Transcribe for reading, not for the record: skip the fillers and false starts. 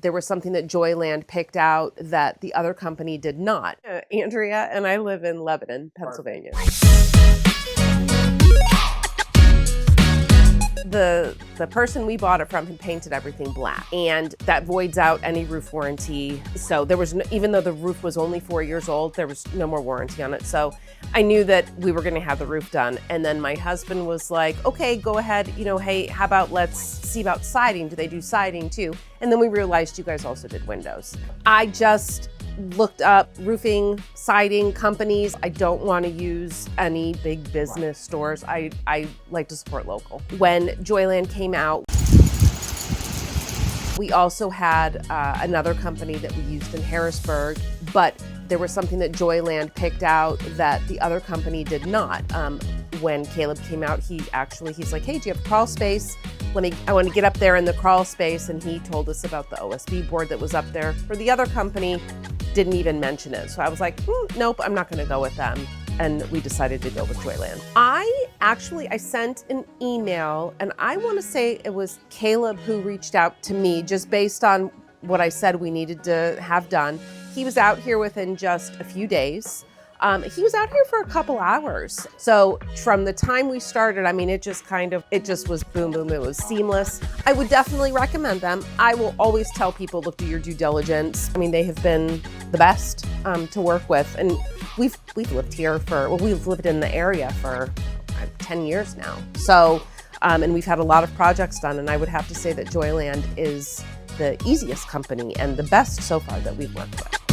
There was something that Joyland picked out that the other company did not. Andrea and I live in Lebanon, Pennsylvania. The person we bought it from had painted everything black, and that voids out any roof warranty. So there was no, even though the roof was only 4 years old, there was no more warranty on it. So I knew that we were going to have the roof done. And then my husband was like, okay, go ahead. Hey, how about let's see about siding? Do they do siding too? And then we realized you guys also did windows. I just looked up roofing, siding companies. I don't want to use any big business stores. I like to support local. When Joyland came out, we also had another company that we used in Harrisburg, but there was something that Joyland picked out that the other company did not. When Caleb came out, he's like, hey, do you have a crawl space? I want to get up there in the crawl space, and he told us about the OSB board that was up there. For the other company, didn't even mention it. So I was like, nope, I'm not going to go with them. And we decided to go with Joyland. I sent an email, and I want to say it was Caleb who reached out to me just based on what I said we needed to have done. He was out here within just a few days. He was out here for a couple hours. So from the time we started, it just was boom, boom. It was seamless. I would definitely recommend them. I will always tell people, look, do your due diligence. They have been the best to work with. And we've lived here we've lived in the area for 10 years now. So, and we've had a lot of projects done. And I would have to say that Joyland is the easiest company and the best so far that we've worked with.